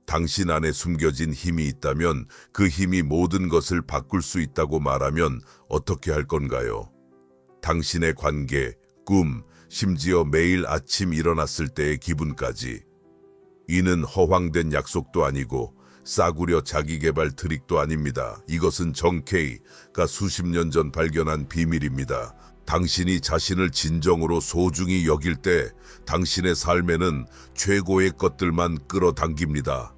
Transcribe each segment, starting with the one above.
당신 안에 숨겨진 힘이 있다면 그 힘이 모든 것을 바꿀 수 있다고 말하면 어떻게 할 건가요? 당신의 관계, 꿈, 심지어 매일 아침 일어났을 때의 기분까지. 이는 허황된 약속도 아니고 싸구려 자기개발 트릭도 아닙니다. 이것은 정 K가 수십 년 전 발견한 비밀입니다. 당신이 자신을 진정으로 소중히 여길 때 당신의 삶에는 최고의 것들만 끌어당깁니다.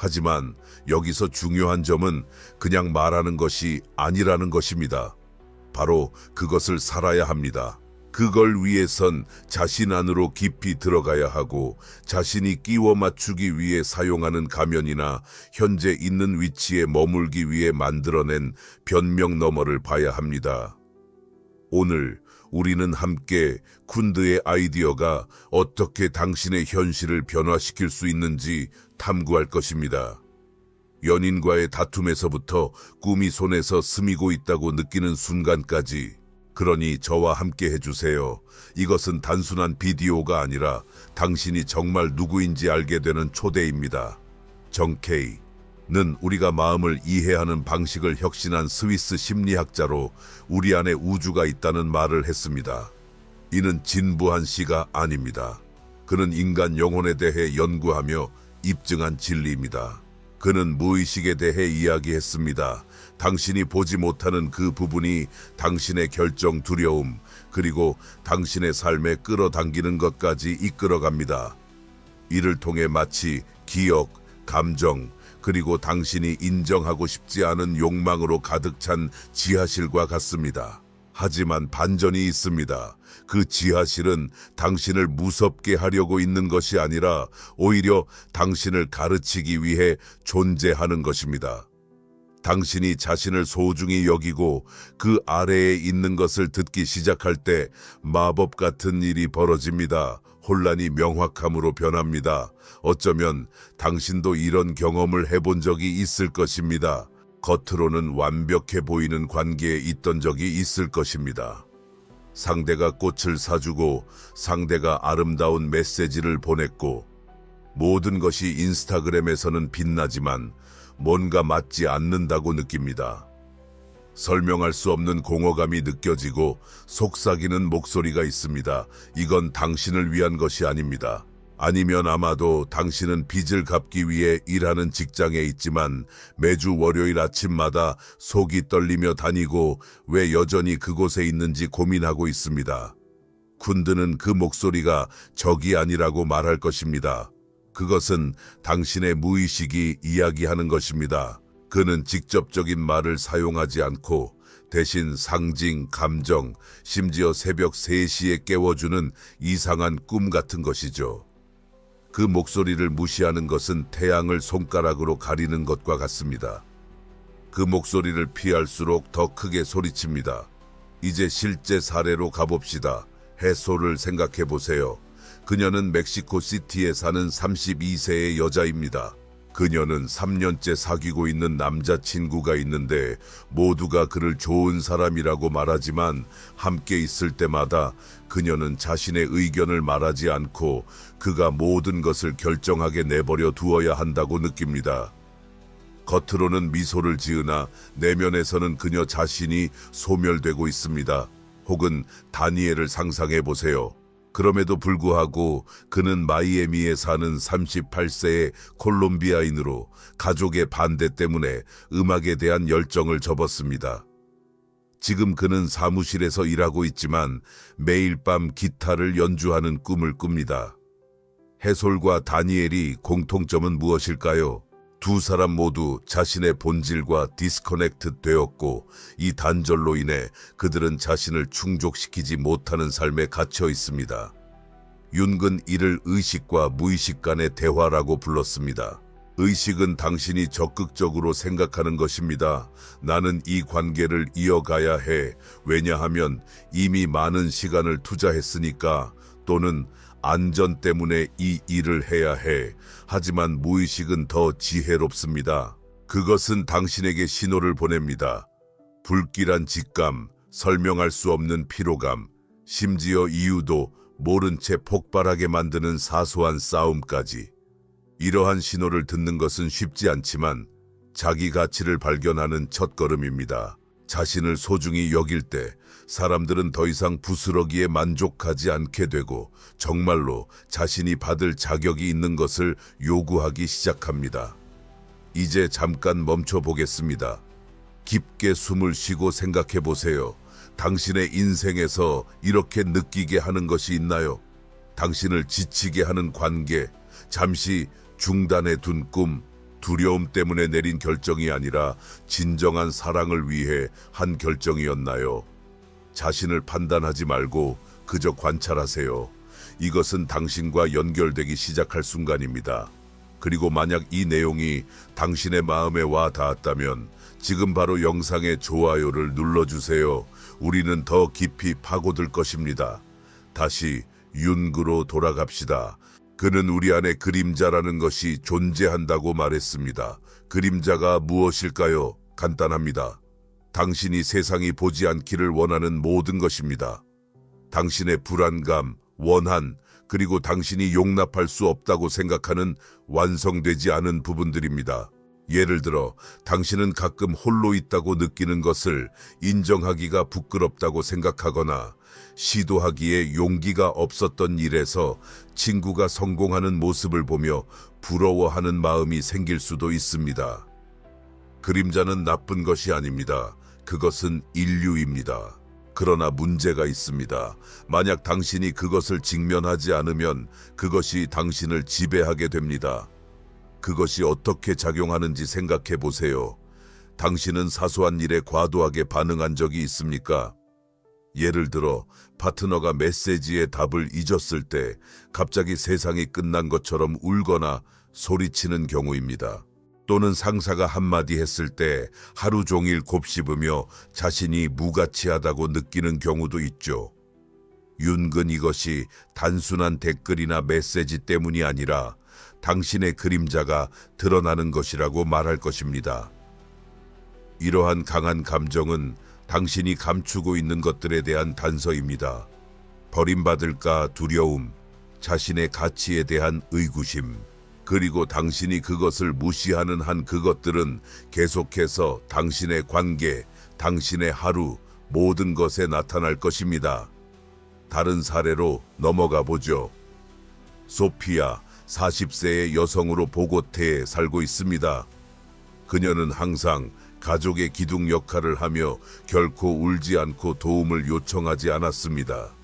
하지만 여기서 중요한 점은 그냥 말하는 것이 아니라는 것입니다. 바로 그것을 살아야 합니다. 그걸 위해선 자신 안으로 깊이 들어가야 하고 자신이 끼워 맞추기 위해 사용하는 가면이나 현재 있는 위치에 머물기 위해 만들어낸 변명 너머를 봐야 합니다. 오늘 우리는 함께 쿤드의 아이디어가 어떻게 당신의 현실을 변화시킬 수 있는지 탐구할 것입니다. 연인과의 다툼에서부터 꿈이 손에서 스미고 있다고 느끼는 순간까지. 그러니 저와 함께 해주세요. 이것은 단순한 비디오가 아니라 당신이 정말 누구인지 알게 되는 초대입니다. 정 K는 우리가 마음을 이해하는 방식을 혁신한 스위스 심리학자로 우리 안에 우주가 있다는 말을 했습니다. 이는 진부한 시가 아닙니다. 그는 인간 영혼에 대해 연구하며 입증한 진리입니다. 그는 무의식에 대해 이야기했습니다. 당신이 보지 못하는 그 부분이 당신의 결정 두려움, 그리고 당신의 삶에 끌어당기는 것까지 이끌어갑니다. 이를 통해 마치 기억, 감정, 그리고 당신이 인정하고 싶지 않은 욕망으로 가득 찬 지하실과 같습니다. 하지만 반전이 있습니다. 그 지하실은 당신을 무섭게 하려고 있는 것이 아니라 오히려 당신을 가르치기 위해 존재하는 것입니다. 당신이 자신을 소중히 여기고 그 아래에 있는 것을 듣기 시작할 때 마법 같은 일이 벌어집니다. 혼란이 명확함으로 변합니다. 어쩌면 당신도 이런 경험을 해본 적이 있을 것입니다. 겉으로는 완벽해 보이는 관계에 있던 적이 있을 것입니다. 상대가 꽃을 사주고 상대가 아름다운 메시지를 보냈고 모든 것이 인스타그램에서는 빛나지만 뭔가 맞지 않는다고 느낍니다. 설명할 수 없는 공허감이 느껴지고 속삭이는 목소리가 있습니다. 이건 당신을 위한 것이 아닙니다. 아니면 아마도 당신은 빚을 갚기 위해 일하는 직장에 있지만 매주 월요일 아침마다 속이 떨리며 다니고 왜 여전히 그곳에 있는지 고민하고 있습니다. 쿤드는 그 목소리가 적이 아니라고 말할 것입니다. 그것은 당신의 무의식이 이야기하는 것입니다. 그는 직접적인 말을 사용하지 않고 대신 상징, 감정, 심지어 새벽 3시에 깨워주는 이상한 꿈 같은 것이죠. 그 목소리를 무시하는 것은 태양을 손가락으로 가리는 것과 같습니다. 그 목소리를 피할수록 더 크게 소리칩니다. 이제 실제 사례로 가봅시다. 해소를 생각해 보세요. 그녀는 멕시코 시티에 사는 32세의 여자입니다. 그녀는 3년째 사귀고 있는 남자친구가 있는데 모두가 그를 좋은 사람이라고 말하지만 함께 있을 때마다 그녀는 자신의 의견을 말하지 않고 그가 모든 것을 결정하게 내버려 두어야 한다고 느낍니다. 겉으로는 미소를 지으나 내면에서는 그녀 자신이 소멸되고 있습니다. 혹은 다니엘을 상상해 보세요. 그럼에도 불구하고 그는 마이애미에 사는 38세의 콜롬비아인으로 가족의 반대 때문에 음악에 대한 열정을 접었습니다. 지금 그는 사무실에서 일하고 있지만 매일 밤 기타를 연주하는 꿈을 꿉니다. 해솔과 다니엘이 공통점은 무엇일까요? 두 사람 모두 자신의 본질과 디스커넥트 되었고 이 단절로 인해 그들은 자신을 충족시키지 못하는 삶에 갇혀 있습니다. 윤근 이를 의식과 무의식 간의 대화라고 불렀습니다. 의식은 당신이 적극적으로 생각하는 것입니다. 나는 이 관계를 이어가야 해. 왜냐하면 이미 많은 시간을 투자했으니까. 또는 안전 때문에 이 일을 해야 해. 하지만 무의식은 더 지혜롭습니다. 그것은 당신에게 신호를 보냅니다. 불길한 직감, 설명할 수 없는 피로감, 심지어 이유도 모른 채 폭발하게 만드는 사소한 싸움까지. 이러한 신호를 듣는 것은 쉽지 않지만 자기 가치를 발견하는 첫걸음입니다. 자신을 소중히 여길 때 사람들은 더 이상 부스러기에 만족하지 않게 되고 정말로 자신이 받을 자격이 있는 것을 요구하기 시작합니다. 이제 잠깐 멈춰 보겠습니다. 깊게 숨을 쉬고 생각해 보세요. 당신의 인생에서 이렇게 느끼게 하는 것이 있나요? 당신을 지치게 하는 관계, 잠시 중단해 둔 꿈, 두려움 때문에 내린 결정이 아니라 진정한 사랑을 위해 한 결정이었나요? 자신을 판단하지 말고 그저 관찰하세요. 이것은 당신과 연결되기 시작할 순간입니다. 그리고 만약 이 내용이 당신의 마음에 와 닿았다면 지금 바로 영상의 좋아요를 눌러주세요. 우리는 더 깊이 파고들 것입니다. 다시 윤그로 돌아갑시다. 그는 우리 안에 그림자라는 것이 존재한다고 말했습니다. 그림자가 무엇일까요? 간단합니다. 당신이 세상이 보지 않기를 원하는 모든 것입니다. 당신의 불안감, 원한, 그리고 당신이 용납할 수 없다고 생각하는 완성되지 않은 부분들입니다. 예를 들어 당신은 가끔 홀로 있다고 느끼는 것을 인정하기가 부끄럽다고 생각하거나 시도하기에 용기가 없었던 일에서 친구가 성공하는 모습을 보며 부러워하는 마음이 생길 수도 있습니다. 그림자는 나쁜 것이 아닙니다. 그것은 인류입니다. 그러나 문제가 있습니다. 만약 당신이 그것을 직면하지 않으면 그것이 당신을 지배하게 됩니다. 그것이 어떻게 작용하는지 생각해 보세요. 당신은 사소한 일에 과도하게 반응한 적이 있습니까? 예를 들어 파트너가 메시지의 답을 잊었을 때 갑자기 세상이 끝난 것처럼 울거나 소리치는 경우입니다. 또는 상사가 한마디 했을 때 하루 종일 곱씹으며 자신이 무가치하다고 느끼는 경우도 있죠. 윤근 이것이 단순한 댓글이나 메시지 때문이 아니라 당신의 그림자가 드러나는 것이라고 말할 것입니다. 이러한 강한 감정은 당신이 감추고 있는 것들에 대한 단서입니다. 버림받을까 두려움, 자신의 가치에 대한 의구심, 그리고 당신이 그것을 무시하는 한 그것들은 계속해서 당신의 관계, 당신의 하루, 모든 것에 나타날 것입니다. 다른 사례로 넘어가 보죠. 소피아, 40세의 여성으로 보고테에 살고 있습니다. 그녀는 항상 가족의 기둥 역할을 하며 결코 울지 않고 도움을 요청하지 않았습니다.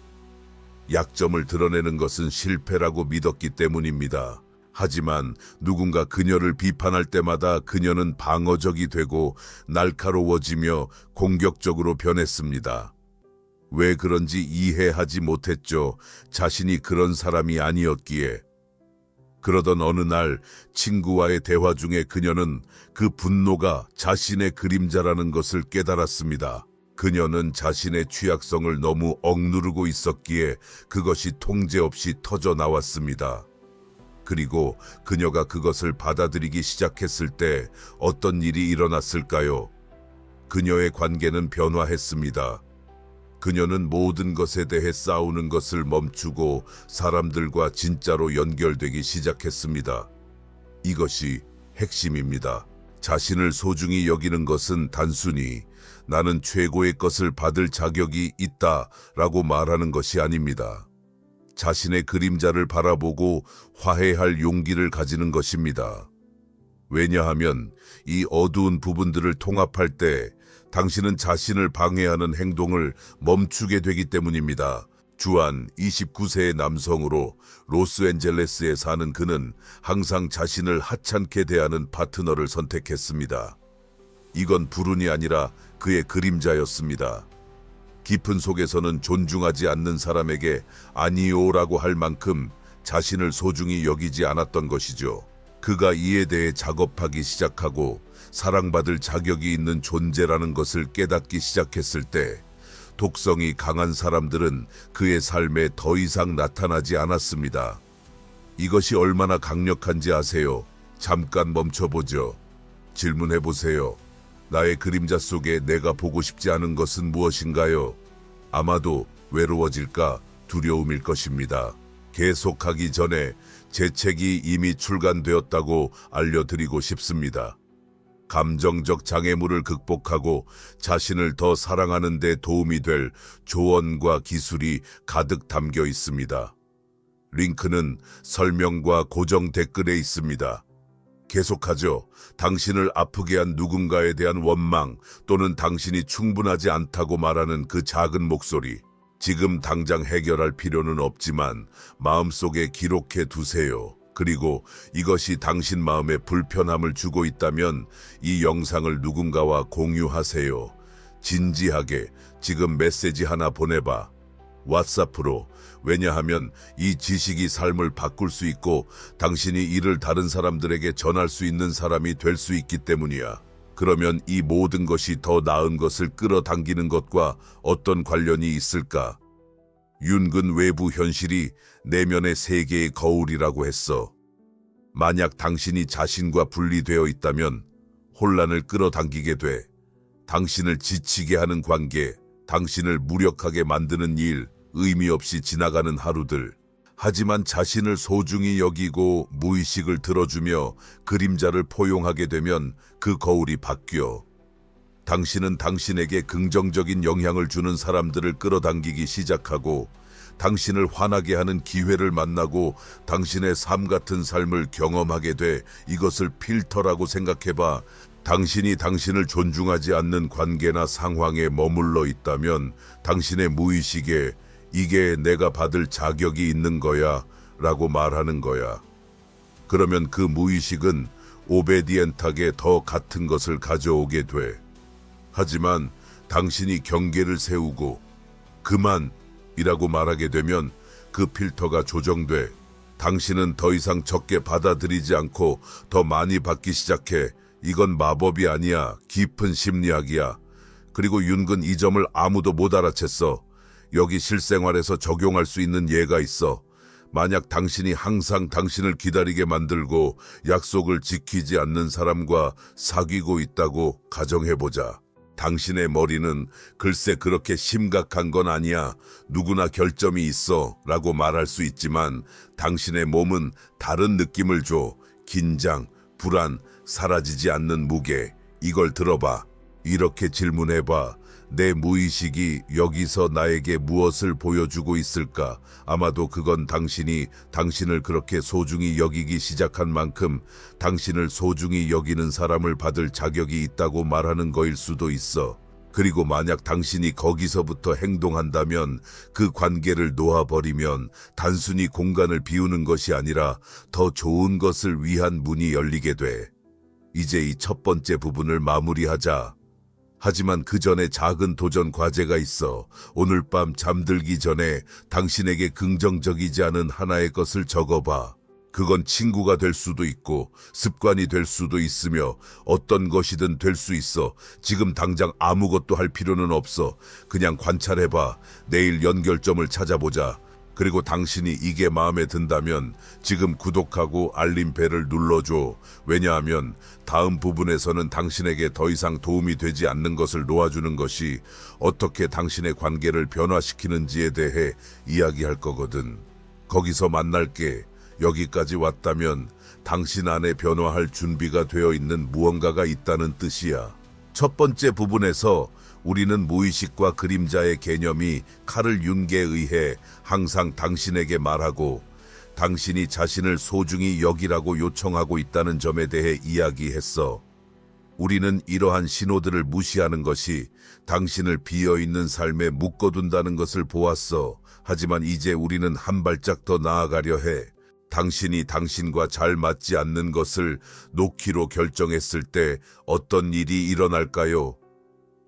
약점을 드러내는 것은 실패라고 믿었기 때문입니다. 하지만 누군가 그녀를 비판할 때마다 그녀는 방어적이 되고 날카로워지며 공격적으로 변했습니다. 왜 그런지 이해하지 못했죠. 자신이 그런 사람이 아니었기에. 그러던 어느 날 친구와의 대화 중에 그녀는 그 분노가 자신의 그림자라는 것을 깨달았습니다. 그녀는 자신의 취약성을 너무 억누르고 있었기에 그것이 통제 없이 터져 나왔습니다. 그리고 그녀가 그것을 받아들이기 시작했을 때 어떤 일이 일어났을까요? 그녀의 관계는 변화했습니다. 그녀는 모든 것에 대해 싸우는 것을 멈추고 사람들과 진짜로 연결되기 시작했습니다. 이것이 핵심입니다. 자신을 소중히 여기는 것은 단순히 나는 최고의 것을 받을 자격이 있다라고 말하는 것이 아닙니다. 자신의 그림자를 바라보고 화해할 용기를 가지는 것입니다. 왜냐하면 이 어두운 부분들을 통합할 때 당신은 자신을 방해하는 행동을 멈추게 되기 때문입니다. 주한 29세의 남성으로 로스앤젤레스에 사는 그는 항상 자신을 하찮게 대하는 파트너를 선택했습니다. 이건 불운이 아니라 그의 그림자였습니다. 깊은 속에서는 존중하지 않는 사람에게 아니오라고 할 만큼 자신을 소중히 여기지 않았던 것이죠. 그가 이에 대해 작업하기 시작하고 사랑받을 자격이 있는 존재라는 것을 깨닫기 시작했을 때 독성이 강한 사람들은 그의 삶에 더 이상 나타나지 않았습니다. 이것이 얼마나 강력한지 아세요? 잠깐 멈춰보죠. 질문해보세요. 나의 그림자 속에 내가 보고 싶지 않은 것은 무엇인가요? 아마도 외로워질까 두려움일 것입니다. 계속하기 전에 제 책이 이미 출간되었다고 알려드리고 싶습니다. 감정적 장애물을 극복하고 자신을 더 사랑하는 데 도움이 될 조언과 기술이 가득 담겨 있습니다. 링크는 설명과 고정 댓글에 있습니다. 계속하죠. 당신을 아프게 한 누군가에 대한 원망 또는 당신이 충분하지 않다고 말하는 그 작은 목소리. 지금 당장 해결할 필요는 없지만 마음속에 기록해 두세요. 그리고 이것이 당신 마음에 불편함을 주고 있다면 이 영상을 누군가와 공유하세요. 진지하게 지금 메시지 하나 보내봐. 왓츠ap으로. 왜냐하면 이 지식이 삶을 바꿀 수 있고 당신이 이를 다른 사람들에게 전할 수 있는 사람이 될 수 있기 때문이야. 그러면 이 모든 것이 더 나은 것을 끌어당기는 것과 어떤 관련이 있을까? 윤근 외부 현실이 내면의 세계의 거울이라고 했어. 만약 당신이 자신과 분리되어 있다면 혼란을 끌어당기게 돼. 당신을 지치게 하는 관계, 당신을 무력하게 만드는 일, 의미 없이 지나가는 하루들. 하지만 자신을 소중히 여기고 무의식을 들어주며 그림자를 포용하게 되면 그 거울이 바뀌어. 당신은 당신에게 긍정적인 영향을 주는 사람들을 끌어당기기 시작하고 당신을 화나게 하는 기회를 만나고 당신의 삶 같은 삶을 경험하게 돼. 이것을 필터라고 생각해봐. 당신이 당신을 존중하지 않는 관계나 상황에 머물러 있다면 당신의 무의식에 이게 내가 받을 자격이 있는 거야 라고 말하는 거야. 그러면 그 무의식은 오베디엔트하게 더 같은 것을 가져오게 돼. 하지만 당신이 경계를 세우고 그만이라고 말하게 되면 그 필터가 조정돼. 당신은 더 이상 적게 받아들이지 않고 더 많이 받기 시작해. 이건 마법이 아니야. 깊은 심리학이야. 그리고 윤근 이 점을 아무도 못 알아챘어. 여기 실생활에서 적용할 수 있는 예가 있어. 만약 당신이 항상 당신을 기다리게 만들고 약속을 지키지 않는 사람과 사귀고 있다고 가정해보자. 당신의 머리는 글쎄 그렇게 심각한 건 아니야. 누구나 결점이 있어 라고 말할 수 있지만 당신의 몸은 다른 느낌을 줘. 긴장, 불안, 사라지지 않는 무게. 이걸 들어봐. 이렇게 질문해봐. 내 무의식이 여기서 나에게 무엇을 보여주고 있을까? 아마도 그건 당신이 당신을 그렇게 소중히 여기기 시작한 만큼 당신을 소중히 여기는 사람을 받을 자격이 있다고 말하는 거일 수도 있어. 그리고 만약 당신이 거기서부터 행동한다면 그 관계를 놓아버리면 단순히 공간을 비우는 것이 아니라 더 좋은 것을 위한 문이 열리게 돼. 이제 이 첫 번째 부분을 마무리하자. 하지만 그 전에 작은 도전 과제가 있어. 오늘 밤 잠들기 전에 당신에게 긍정적이지 않은 하나의 것을 적어봐. 그건 친구가 될 수도 있고 습관이 될 수도 있으며 어떤 것이든 될 수 있어. 지금 당장 아무것도 할 필요는 없어. 그냥 관찰해봐. 내일 연결점을 찾아보자. 그리고 당신이 이게 마음에 든다면 지금 구독하고 알림벨을 눌러줘. 왜냐하면 다음 부분에서는 당신에게 더 이상 도움이 되지 않는 것을 놓아주는 것이 어떻게 당신의 관계를 변화시키는지에 대해 이야기할 거거든. 거기서 만날게. 여기까지 왔다면 당신 안에 변화할 준비가 되어 있는 무언가가 있다는 뜻이야. 첫 번째 부분에서 우리는 무의식과 그림자의 개념이 카를 융게에 의해 항상 당신에게 말하고 당신이 자신을 소중히 여기라고 요청하고 있다는 점에 대해 이야기했어. 우리는 이러한 신호들을 무시하는 것이 당신을 비어있는 삶에 묶어둔다는 것을 보았어. 하지만 이제 우리는 한 발짝 더 나아가려 해. 당신이 당신과 잘 맞지 않는 것을 놓기로 결정했을 때 어떤 일이 일어날까요?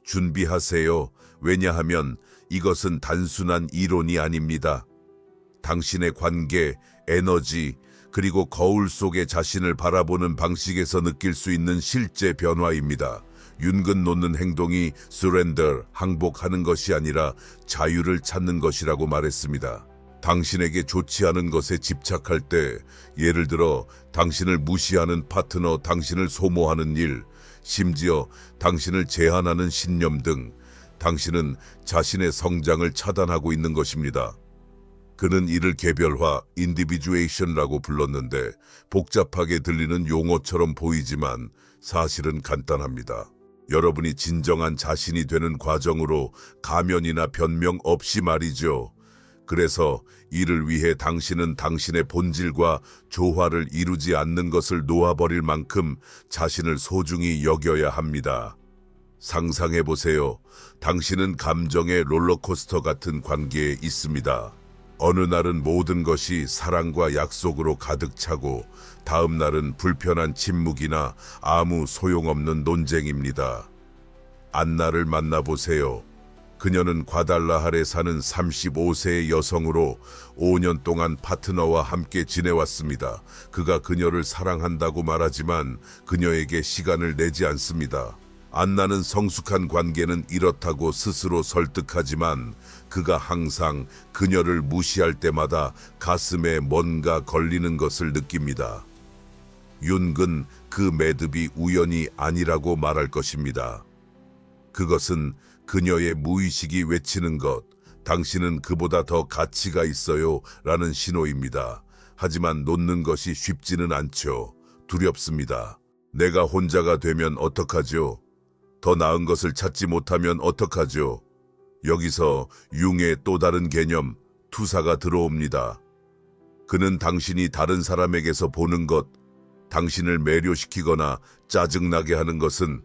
준비하세요. 왜냐하면 이것은 단순한 이론이 아닙니다. 당신의 관계, 에너지, 그리고 거울 속의 자신을 바라보는 방식에서 느낄 수 있는 실제 변화입니다. 윤근 놓는 행동이 surrender, 항복하는 것이 아니라 자유를 찾는 것이라고 말했습니다. 당신에게 좋지 않은 것에 집착할 때, 예를 들어 당신을 무시하는 파트너, 당신을 소모하는 일, 심지어 당신을 제한하는 신념 등 당신은 자신의 성장을 차단하고 있는 것입니다. 그는 이를 개별화, 인디비주에이션이라고 불렀는데 복잡하게 들리는 용어처럼 보이지만 사실은 간단합니다. 여러분이 진정한 자신이 되는 과정으로 가면이나 변명 없이 말이죠. 그래서 이를 위해 당신은 당신의 본질과 조화를 이루지 않는 것을 놓아버릴 만큼 자신을 소중히 여겨야 합니다. 상상해보세요. 당신은 감정의 롤러코스터 같은 관계에 있습니다. 어느 날은 모든 것이 사랑과 약속으로 가득 차고 다음 날은 불편한 침묵이나 아무 소용없는 논쟁입니다. 안나를 만나보세요. 그녀는 과달라할에 사는 35세의 여성으로 5년 동안 파트너와 함께 지내왔습니다. 그가 그녀를 사랑한다고 말하지만 그녀에게 시간을 내지 않습니다. 안나는 성숙한 관계는 이렇다고 스스로 설득하지만 그가 항상 그녀를 무시할 때마다 가슴에 뭔가 걸리는 것을 느낍니다. 윤근 그 매듭이 우연이 아니라고 말할 것입니다. 그것은 그녀의 무의식이 외치는 것, 당신은 그보다 더 가치가 있어요 라는 신호입니다. 하지만 놓는 것이 쉽지는 않죠. 두렵습니다. 내가 혼자가 되면 어떡하죠? 더 나은 것을 찾지 못하면 어떡하죠? 여기서 융의 또 다른 개념, 투사가 들어옵니다. 그는 당신이 다른 사람에게서 보는 것, 당신을 매료시키거나 짜증나게 하는 것은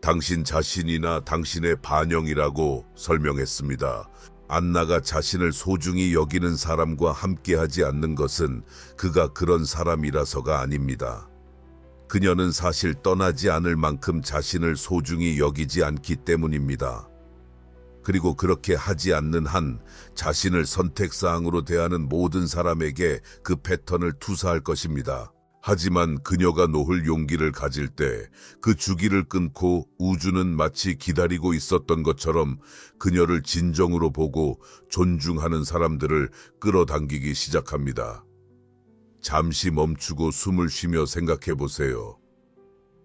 당신 자신이나 당신의 반영이라고 설명했습니다. 안나가 자신을 소중히 여기는 사람과 함께하지 않는 것은 그가 그런 사람이라서가 아닙니다. 그녀는 사실 떠나지 않을 만큼 자신을 소중히 여기지 않기 때문입니다. 그리고 그렇게 하지 않는 한 자신을 선택사항으로 대하는 모든 사람에게 그 패턴을 투사할 것입니다. 하지만 그녀가 놓을 용기를 가질 때 그 주기를 끊고 우주는 마치 기다리고 있었던 것처럼 그녀를 진정으로 보고 존중하는 사람들을 끌어당기기 시작합니다. 잠시 멈추고 숨을 쉬며 생각해 보세요.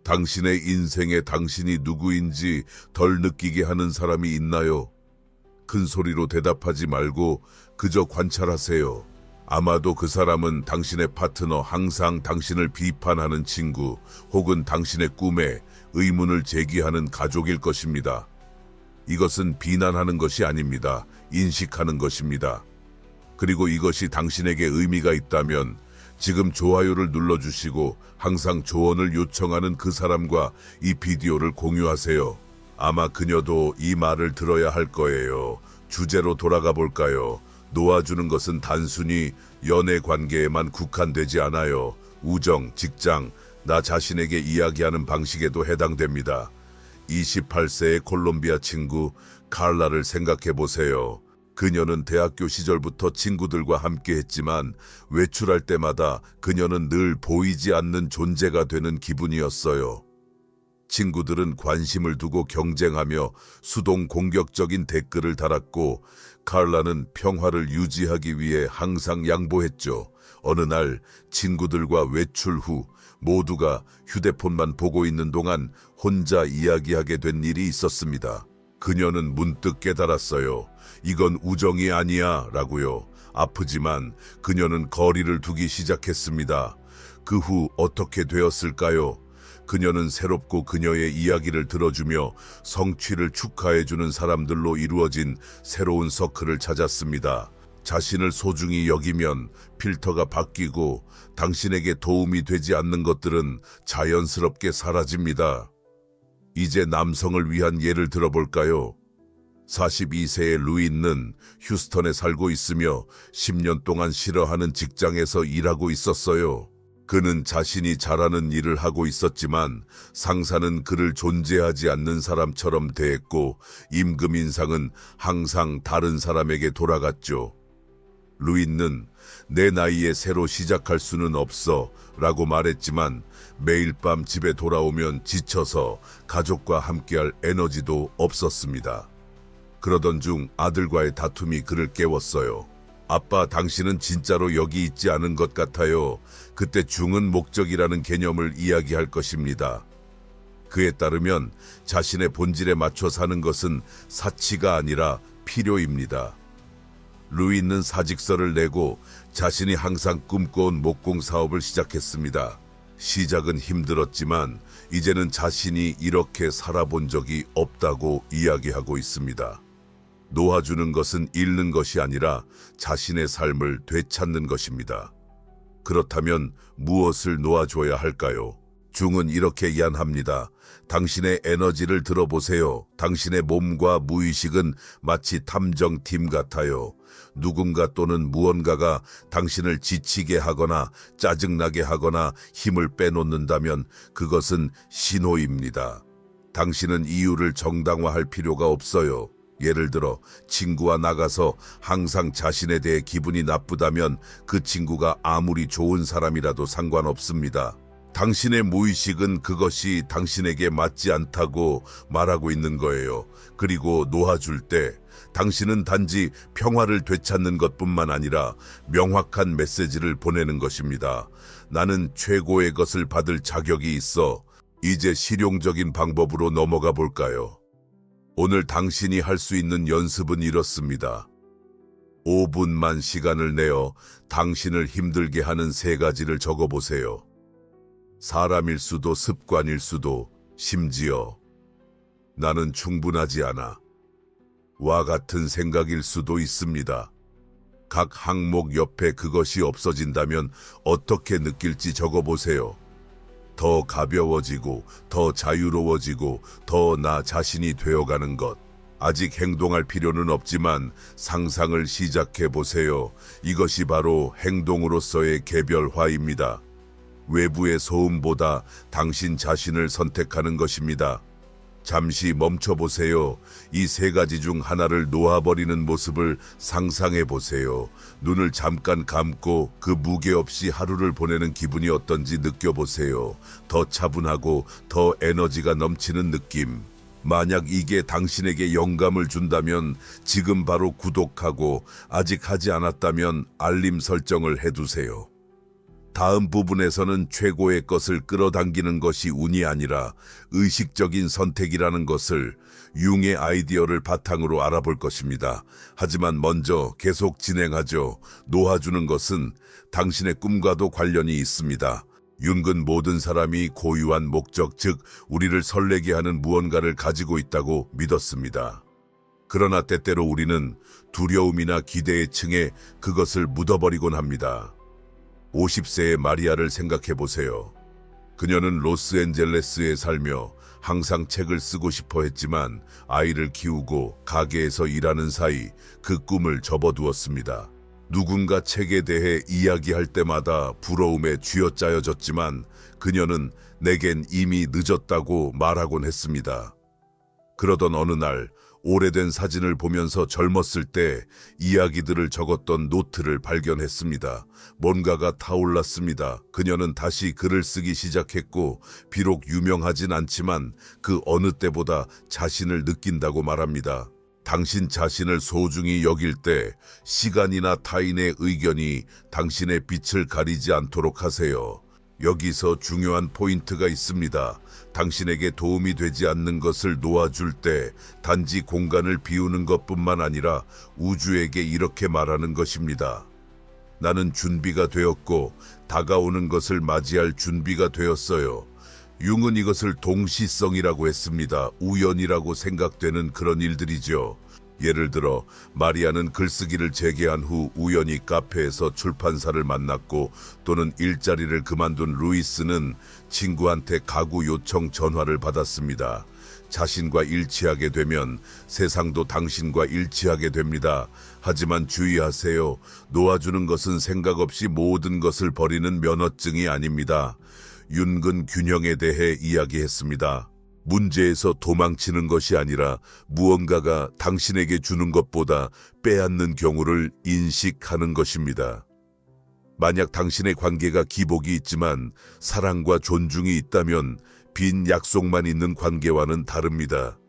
당신의 인생에 당신이 누구인지 덜 느끼게 하는 사람이 있나요? 큰 소리로 대답하지 말고 그저 관찰하세요. 아마도 그 사람은 당신의 파트너, 항상 당신을 비판하는 친구, 혹은 당신의 꿈에 의문을 제기하는 가족일 것입니다. 이것은 비난하는 것이 아닙니다. 인식하는 것입니다. 그리고 이것이 당신에게 의미가 있다면 지금 좋아요를 눌러주시고 항상 조언을 요청하는 그 사람과 이 비디오를 공유하세요. 아마 그녀도 이 말을 들어야 할 거예요. 주제로 돌아가 볼까요? 놓아주는 것은 단순히 연애 관계에만 국한되지 않아요. 우정, 직장, 나 자신에게 이야기하는 방식에도 해당됩니다. 28세의 콜롬비아 친구 칼라를 생각해 보세요. 그녀는 대학교 시절부터 친구들과 함께 했지만 외출할 때마다 그녀는 늘 보이지 않는 존재가 되는 기분이었어요. 친구들은 관심을 두고 경쟁하며 수동 공격적인 댓글을 달았고 칼라는 평화를 유지하기 위해 항상 양보했죠. 어느 날 친구들과 외출 후 모두가 휴대폰만 보고 있는 동안 혼자 이야기하게 된 일이 있었습니다. 그녀는 문득 깨달았어요. 이건 우정이 아니야 라고요. 아프지만 그녀는 거리를 두기 시작했습니다. 그 후 어떻게 되었을까요? 그녀는 새롭고 그녀의 이야기를 들어주며 성취를 축하해주는 사람들로 이루어진 새로운 서클을 찾았습니다. 자신을 소중히 여기면 필터가 바뀌고 당신에게 도움이 되지 않는 것들은 자연스럽게 사라집니다. 이제 남성을 위한 예를 들어볼까요? 42세의 루인은 휴스턴에 살고 있으며 10년 동안 싫어하는 직장에서 일하고 있었어요. 그는 자신이 잘하는 일을 하고 있었지만 상사는 그를 존재하지 않는 사람처럼 대했고 임금 인상은 항상 다른 사람에게 돌아갔죠. 루인은 내 나이에 새로 시작할 수는 없어 라고 말했지만 매일 밤 집에 돌아오면 지쳐서 가족과 함께할 에너지도 없었습니다. 그러던 중 아들과의 다툼이 그를 깨웠어요. 아빠, 당신은 진짜로 여기 있지 않은 것 같아요. 그때 중은 목적이라는 개념을 이야기할 것입니다. 그에 따르면 자신의 본질에 맞춰 사는 것은 사치가 아니라 필요입니다. 루이는 사직서를 내고 자신이 항상 꿈꿔온 목공 사업을 시작했습니다. 시작은 힘들었지만 이제는 자신이 이렇게 살아본 적이 없다고 이야기하고 있습니다. 놓아주는 것은 잃는 것이 아니라 자신의 삶을 되찾는 것입니다. 그렇다면 무엇을 놓아줘야 할까요? 중은 이렇게 이야기합니다. 당신의 에너지를 들어보세요. 당신의 몸과 무의식은 마치 탐정팀 같아요. 누군가 또는 무언가가 당신을 지치게 하거나 짜증나게 하거나 힘을 빼놓는다면 그것은 신호입니다. 당신은 이유를 정당화할 필요가 없어요. 예를 들어 친구와 나가서 항상 자신에 대해 기분이 나쁘다면 그 친구가 아무리 좋은 사람이라도 상관없습니다. 당신의 무의식은 그것이 당신에게 맞지 않다고 말하고 있는 거예요. 그리고 놓아줄 때 당신은 단지 평화를 되찾는 것뿐만 아니라 명확한 메시지를 보내는 것입니다. 나는 최고의 것을 받을 자격이 있어. 이제 실용적인 방법으로 넘어가 볼까요? 오늘 당신이 할 수 있는 연습은 이렇습니다. 5분만 시간을 내어 당신을 힘들게 하는 3가지를 적어보세요. 사람일 수도 습관일 수도 심지어 나는 충분하지 않아 와 같은 생각일 수도 있습니다. 각 항목 옆에 그것이 없어진다면 어떻게 느낄지 적어보세요. 더 가벼워지고 더 자유로워지고 더 나 자신이 되어가는 것. 아직 행동할 필요는 없지만 상상을 시작해 보세요. 이것이 바로 행동으로서의 개별화입니다. 외부의 소음보다 당신 자신을 선택하는 것입니다. 잠시 멈춰보세요. 이 3가지 중 하나를 놓아버리는 모습을 상상해 보세요. 눈을 잠깐 감고 그 무게 없이 하루를 보내는 기분이 어떤지 느껴보세요. 더 차분하고 더 에너지가 넘치는 느낌. 만약 이게 당신에게 영감을 준다면 지금 바로 구독하고 아직 하지 않았다면 알림 설정을 해두세요. 다음 부분에서는 최고의 것을 끌어당기는 것이 운이 아니라 의식적인 선택이라는 것을 융의 아이디어를 바탕으로 알아볼 것입니다. 하지만 먼저 계속 진행하죠. 놓아주는 것은 당신의 꿈과도 관련이 있습니다. 융은 모든 사람이 고유한 목적, 즉 우리를 설레게 하는 무언가를 가지고 있다고 믿었습니다. 그러나 때때로 우리는 두려움이나 기대의 층에 그것을 묻어버리곤 합니다. 50세의 마리아를 생각해 보세요. 그녀는 로스앤젤레스에 살며 항상 책을 쓰고 싶어 했지만 아이를 키우고 가게에서 일하는 사이 그 꿈을 접어두었습니다. 누군가 책에 대해 이야기할 때마다 부러움에 쥐어짜여졌지만 그녀는 내겐 이미 늦었다고 말하곤 했습니다. 그러던 어느 날 오래된 사진을 보면서 젊었을 때 이야기들을 적었던 노트를 발견했습니다. 뭔가가 타올랐습니다. 그녀는 다시 글을 쓰기 시작했고 비록 유명하진 않지만 그 어느 때보다 자신을 느낀다고 말합니다. 당신 자신을 소중히 여길 때 시간이나 타인의 의견이 당신의 빛을 가리지 않도록 하세요. 여기서 중요한 포인트가 있습니다. 당신에게 도움이 되지 않는 것을 놓아줄 때 단지 공간을 비우는 것뿐만 아니라 우주에게 이렇게 말하는 것입니다. 나는 준비가 되었고 다가오는 것을 맞이할 준비가 되었어요. 융은 이것을 동시성이라고 했습니다. 우연이라고 생각되는 그런 일들이죠. 예를 들어 마리아는 글쓰기를 재개한 후 우연히 카페에서 출판사를 만났고 또는 일자리를 그만둔 루이스는 친구한테 가구 요청 전화를 받았습니다. 자신과 일치하게 되면 세상도 당신과 일치하게 됩니다. 하지만 주의하세요. 놓아주는 것은 생각 없이 모든 것을 버리는 면허증이 아닙니다. 융은 균형에 대해 이야기했습니다. 문제에서 도망치는 것이 아니라 무언가가 당신에게 주는 것보다 빼앗는 경우를 인식하는 것입니다. 만약 당신의 관계가 기복이 있지만 사랑과 존중이 있다면 빈 약속만 있는 관계와는 다릅니다.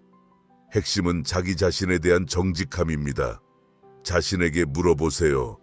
핵심은 자기 자신에 대한 정직함입니다. 자신에게 물어보세요.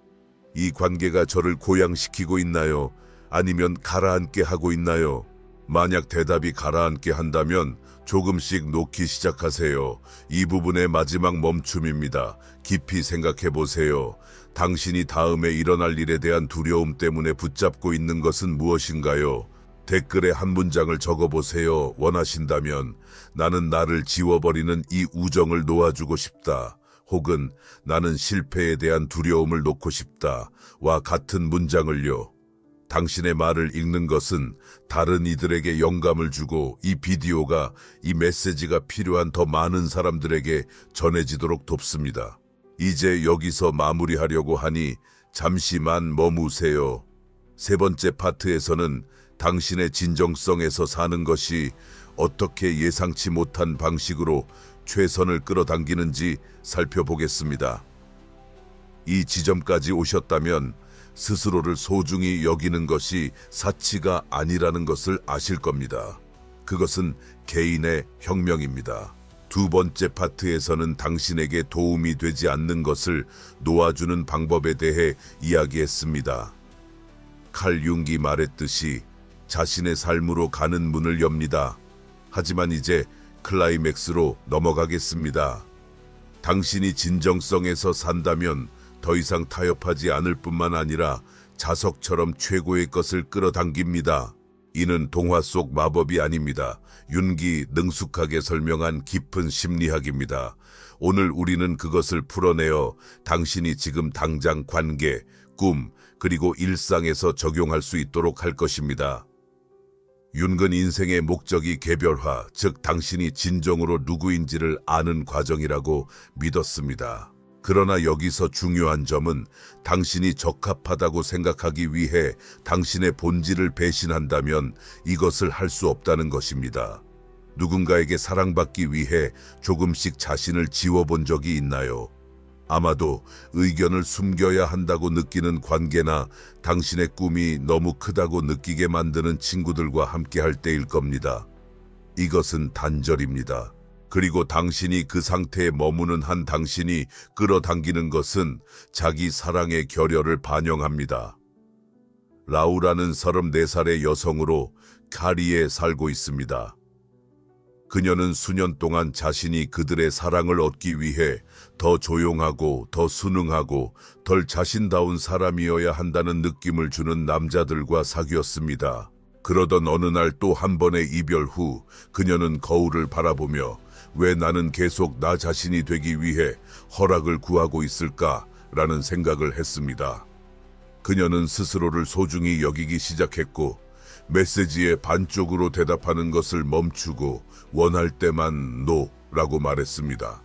이 관계가 저를 고양시키고 있나요? 아니면 가라앉게 하고 있나요? 만약 대답이 가라앉게 한다면 조금씩 놓기 시작하세요. 이 부분의 마지막 멈춤입니다. 깊이 생각해 보세요. 당신이 다음에 일어날 일에 대한 두려움 때문에 붙잡고 있는 것은 무엇인가요? 댓글에 한 문장을 적어보세요. 원하신다면 나는 나를 지워버리는 이 우정을 놓아주고 싶다. 혹은 나는 실패에 대한 두려움을 놓고 싶다. 와 같은 문장을요. 당신의 말을 읽는 것은 다른 이들에게 영감을 주고 이 비디오가 이 메시지가 필요한 더 많은 사람들에게 전해지도록 돕습니다. 이제 여기서 마무리하려고 하니 잠시만 머무세요. 세 번째 파트에서는 당신의 진정성에서 사는 것이 어떻게 예상치 못한 방식으로 최선을 끌어당기는지 살펴보겠습니다. 이 지점까지 오셨다면 스스로를 소중히 여기는 것이 사치가 아니라는 것을 아실 겁니다. 그것은 개인의 혁명입니다. 두 번째 파트에서는 당신에게 도움이 되지 않는 것을 놓아주는 방법에 대해 이야기했습니다. 칼 융이 말했듯이 자신의 삶으로 가는 문을 엽니다. 하지만 이제 클라이맥스로 넘어가겠습니다. 당신이 진정성에서 산다면 더 이상 타협하지 않을 뿐만 아니라 자석처럼 최고의 것을 끌어당깁니다. 이는 동화 속 마법이 아닙니다. 윤기 능숙하게 설명한 깊은 심리학입니다. 오늘 우리는 그것을 풀어내어 당신이 지금 당장 관계, 꿈, 그리고 일상에서 적용할 수 있도록 할 것입니다. 윤근 인생의 목적이 개별화, 즉 당신이 진정으로 누구인지를 아는 과정이라고 믿었습니다. 그러나 여기서 중요한 점은 당신이 적합하다고 생각하기 위해 당신의 본질을 배신한다면 이것을 할 수 없다는 것입니다. 누군가에게 사랑받기 위해 조금씩 자신을 지워본 적이 있나요? 아마도 의견을 숨겨야 한다고 느끼는 관계나 당신의 꿈이 너무 크다고 느끼게 만드는 친구들과 함께할 때일 겁니다. 이것은 단절입니다. 그리고 당신이 그 상태에 머무는 한 당신이 끌어당기는 것은 자기 사랑의 결여를 반영합니다. 라우라는 34살의 여성으로 카리에 살고 있습니다. 그녀는 수년 동안 자신이 그들의 사랑을 얻기 위해 더 조용하고 더 순응하고 덜 자신다운 사람이어야 한다는 느낌을 주는 남자들과 사귀었습니다. 그러던 어느 날 또 한 번의 이별 후 그녀는 거울을 바라보며 왜 나는 계속 나 자신이 되기 위해 허락을 구하고 있을까라는 생각을 했습니다. 그녀는 스스로를 소중히 여기기 시작했고 메시지에 반쪽으로 대답하는 것을 멈추고 원할 때만 노라고 말했습니다.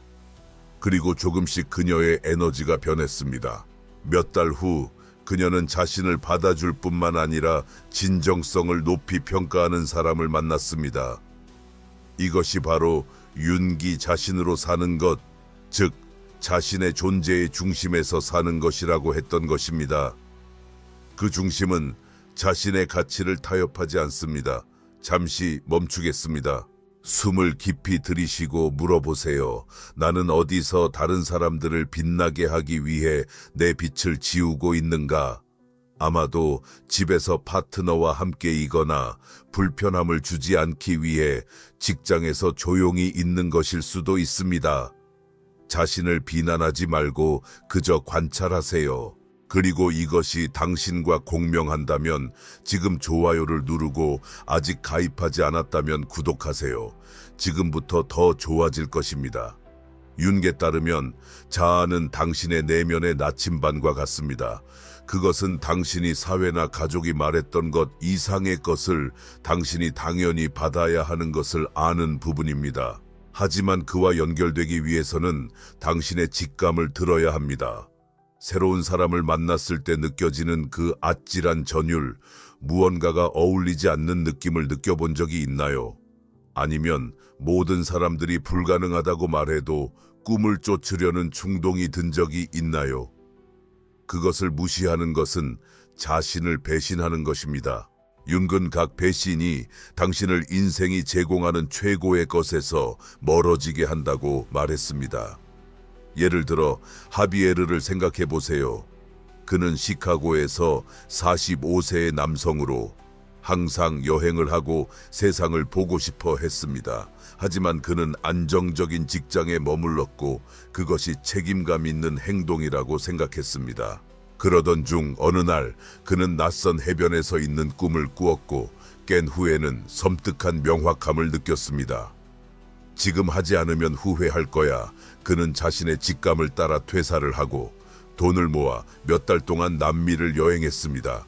그리고 조금씩 그녀의 에너지가 변했습니다. 몇 달 후 그녀는 자신을 받아줄 뿐만 아니라 진정성을 높이 평가하는 사람을 만났습니다. 이것이 바로 윤기 자신으로 사는 것, 즉 자신의 존재의 중심에서 사는 것이라고 했던 것입니다. 그 중심은 자신의 가치를 타협하지 않습니다. 잠시 멈추겠습니다. 숨을 깊이 들이쉬고 물어보세요. 나는 어디서 다른 사람들을 빛나게 하기 위해 내 빛을 지우고 있는가? 아마도 집에서 파트너와 함께이거나 불편함을 주지 않기 위해 직장에서 조용히 있는 것일 수도 있습니다. 자신을 비난하지 말고 그저 관찰하세요. 그리고 이것이 당신과 공명한다면 지금 좋아요를 누르고 아직 가입하지 않았다면 구독하세요. 지금부터 더 좋아질 것입니다. 윤게 따르면 자아는 당신의 내면의 나침반과 같습니다. 그것은 당신이 사회나 가족이 말했던 것 이상의 것을 당신이 당연히 받아야 하는 것을 아는 부분입니다. 하지만 그와 연결되기 위해서는 당신의 직감을 들어야 합니다. 새로운 사람을 만났을 때 느껴지는 그 아찔한 전율, 무언가가 어울리지 않는 느낌을 느껴본 적이 있나요? 아니면 모든 사람들이 불가능하다고 말해도 꿈을 쫓으려는 충동이 든 적이 있나요? 그것을 무시하는 것은 자신을 배신하는 것입니다. 윤근 각 배신이 당신을 인생이 제공하는 최고의 것에서 멀어지게 한다고 말했습니다. 예를 들어 하비에르를 생각해 보세요. 그는 시카고에서 45세의 남성으로 항상 여행을 하고 세상을 보고 싶어 했습니다. 하지만 그는 안정적인 직장에 머물렀고 그것이 책임감 있는 행동이라고 생각했습니다. 그러던 중 어느 날 그는 낯선 해변에 있는 꿈을 꾸었고 깬 후에는 섬뜩한 명확함을 느꼈습니다. 지금 하지 않으면 후회할 거야. 그는 자신의 직감을 따라 퇴사를 하고 돈을 모아 몇 달 동안 남미를 여행했습니다.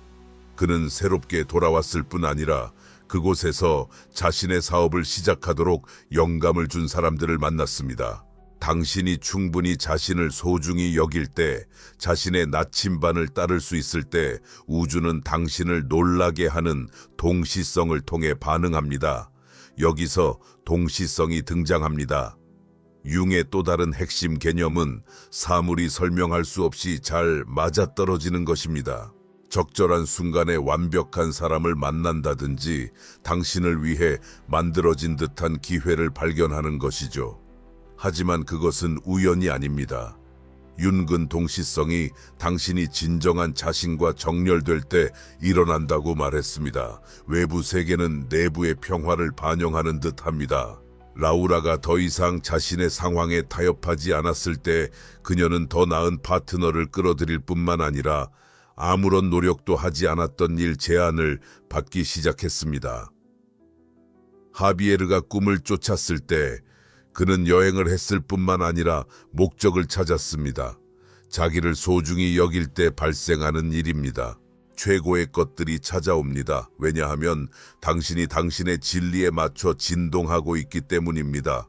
그는 새롭게 돌아왔을 뿐 아니라 그곳에서 자신의 사업을 시작하도록 영감을 준 사람들을 만났습니다. 당신이 충분히 자신을 소중히 여길 때, 자신의 나침반을 따를 수 있을 때 우주는 당신을 놀라게 하는 동시성을 통해 반응합니다. 여기서 동시성이 등장합니다. 융의 또 다른 핵심 개념은 사물이 설명할 수 없이 잘 맞아떨어지는 것입니다. 적절한 순간에 완벽한 사람을 만난다든지 당신을 위해 만들어진 듯한 기회를 발견하는 것이죠. 하지만 그것은 우연이 아닙니다. 윤근 동시성이 당신이 진정한 자신과 정렬될 때 일어난다고 말했습니다. 외부 세계는 내부의 평화를 반영하는 듯합니다. 라우라가 더 이상 자신의 상황에 타협하지 않았을 때 그녀는 더 나은 파트너를 끌어들일 뿐만 아니라 아무런 노력도 하지 않았던 일 제안을 받기 시작했습니다. 하비에르가 꿈을 쫓았을 때 그는 여행을 했을 뿐만 아니라 목적을 찾았습니다. 자기를 소중히 여길 때 발생하는 일입니다. 최고의 것들이 찾아옵니다. 왜냐하면 당신이 당신의 진리에 맞춰 진동하고 있기 때문입니다.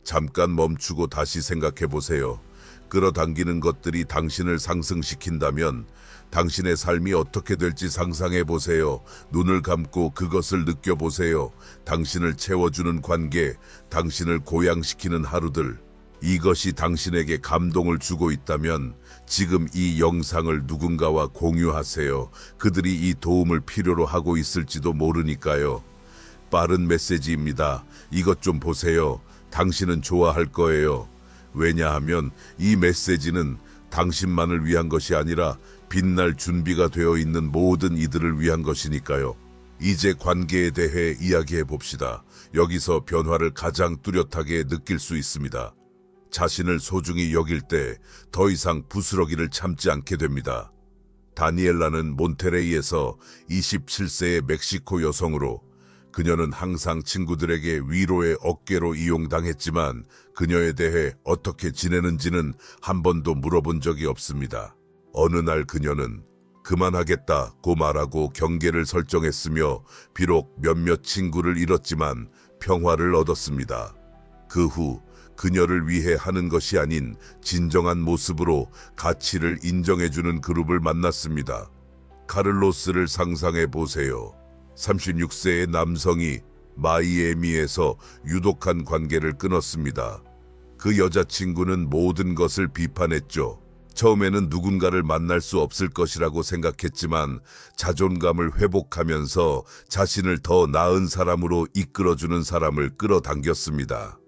잠깐 멈추고 다시 생각해 보세요. 끌어당기는 것들이 당신을 상승시킨다면 당신의 삶이 어떻게 될지 상상해 보세요. 눈을 감고 그것을 느껴보세요. 당신을 채워주는 관계, 당신을 고양시키는 하루들. 이것이 당신에게 감동을 주고 있다면 지금 이 영상을 누군가와 공유하세요. 그들이 이 도움을 필요로 하고 있을지도 모르니까요. 빠른 메시지입니다. 이것 좀 보세요. 당신은 좋아할 거예요. 왜냐하면 이 메시지는 당신만을 위한 것이 아니라 빛날 준비가 되어 있는 모든 이들을 위한 것이니까요. 이제 관계에 대해 이야기해 봅시다. 여기서 변화를 가장 뚜렷하게 느낄 수 있습니다. 자신을 소중히 여길 때 더 이상 부스러기를 참지 않게 됩니다. 다니엘라는 몬테레이에서 27세의 멕시코 여성으로, 그녀는 항상 친구들에게 위로의 어깨로 이용당했지만 그녀에 대해 어떻게 지내는지는 한 번도 물어본 적이 없습니다. 어느 날 그녀는 그만하겠다고 말하고 경계를 설정했으며 비록 몇몇 친구를 잃었지만 평화를 얻었습니다. 그 후 그녀를 위해 하는 것이 아닌 진정한 모습으로 가치를 인정해주는 그룹을 만났습니다. 카를로스를 상상해 보세요. 36세의 남성이 마이애미에서 유독한 관계를 끊었습니다. 그 여자친구는 모든 것을 비판했죠. 처음에는 누군가를 만날 수 없을 것이라고 생각했지만 자존감을 회복하면서 자신을 더 나은 사람으로 이끌어주는 사람을 끌어당겼습니다.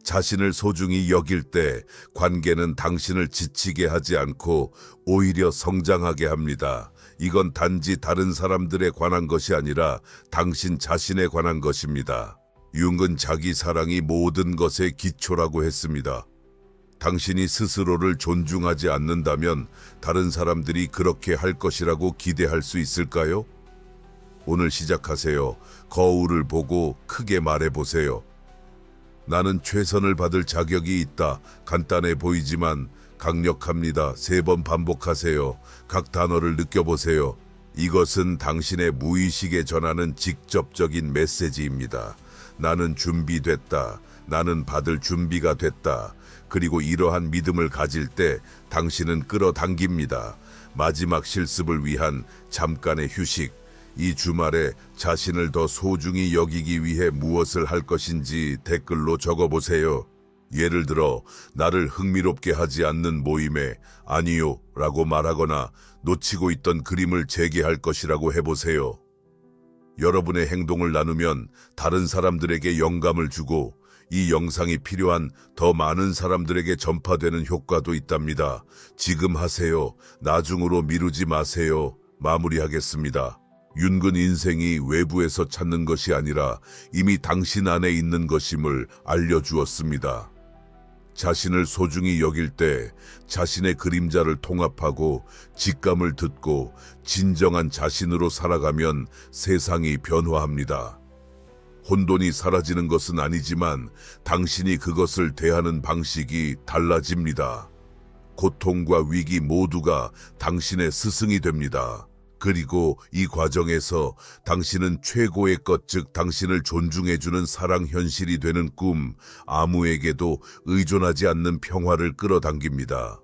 자신을 소중히 여길 때 관계는 당신을 지치게 하지 않고 오히려 성장하게 합니다. 이건 단지 다른 사람들에 관한 것이 아니라 당신 자신에 관한 것입니다. 융은 자기 사랑이 모든 것의 기초라고 했습니다. 당신이 스스로를 존중하지 않는다면 다른 사람들이 그렇게 할 것이라고 기대할 수 있을까요? 오늘 시작하세요. 거울을 보고 크게 말해보세요. 나는 최선을 받을 자격이 있다. 간단해 보이지만 강력합니다. 3번 반복하세요. 각 단어를 느껴보세요. 이것은 당신의 무의식에 전하는 직접적인 메시지입니다. 나는 준비됐다. 나는 받을 준비가 됐다. 그리고 이러한 믿음을 가질 때 당신은 끌어당깁니다. 마지막 실습을 위한 잠깐의 휴식. 이 주말에 자신을 더 소중히 여기기 위해 무엇을 할 것인지 댓글로 적어보세요. 예를 들어 나를 흥미롭게 하지 않는 모임에 아니요 라고 말하거나 놓치고 있던 그림을 재개할 것이라고 해보세요. 여러분의 행동을 나누면 다른 사람들에게 영감을 주고 이 영상이 필요한 더 많은 사람들에게 전파되는 효과도 있답니다. 지금 하세요. 나중으로 미루지 마세요. 마무리하겠습니다. 윤근 인생이 외부에서 찾는 것이 아니라 이미 당신 안에 있는 것임을 알려주었습니다. 자신을 소중히 여길 때 자신의 그림자를 통합하고 직감을 듣고 진정한 자신으로 살아가면 세상이 변화합니다. 혼돈이 사라지는 것은 아니지만 당신이 그것을 대하는 방식이 달라집니다. 고통과 위기 모두가 당신의 스승이 됩니다. 그리고 이 과정에서 당신은 최고의 것, 즉 당신을 존중해주는 사랑 현실이 되는 꿈, 아무에게도 의존하지 않는 평화를 끌어당깁니다.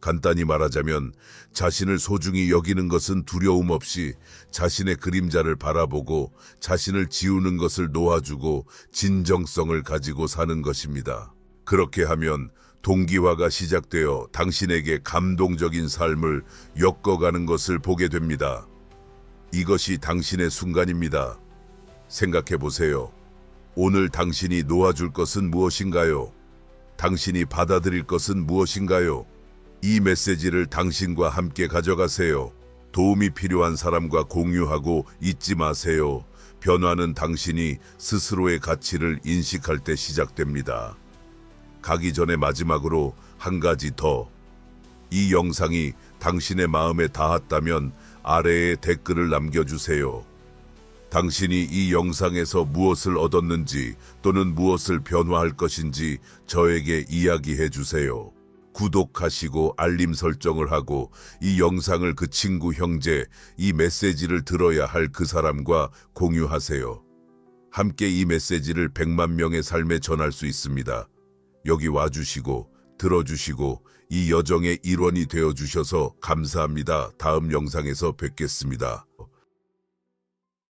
간단히 말하자면 자신을 소중히 여기는 것은 두려움 없이 자신의 그림자를 바라보고 자신을 지우는 것을 놓아주고 진정성을 가지고 사는 것입니다. 그렇게 하면 동기화가 시작되어 당신에게 감동적인 삶을 엮어가는 것을 보게 됩니다. 이것이 당신의 순간입니다. 생각해 보세요. 오늘 당신이 놓아줄 것은 무엇인가요? 당신이 받아들일 것은 무엇인가요? 이 메시지를 당신과 함께 가져가세요. 도움이 필요한 사람과 공유하고 잊지 마세요. 변화는 당신이 스스로의 가치를 인식할 때 시작됩니다. 가기 전에 마지막으로 한 가지 더. 이 영상이 당신의 마음에 닿았다면 아래에 댓글을 남겨주세요. 당신이 이 영상에서 무엇을 얻었는지 또는 무엇을 변화할 것인지 저에게 이야기해 주세요. 구독하시고 알림 설정을 하고 이 영상을 그 친구, 형제, 이 메시지를 들어야 할 그 사람과 공유하세요. 함께 이 메시지를 100만 명의 삶에 전할 수 있습니다. 여기 와주시고 들어주시고 이 여정의 일원이 되어주셔서 감사합니다. 다음 영상에서 뵙겠습니다.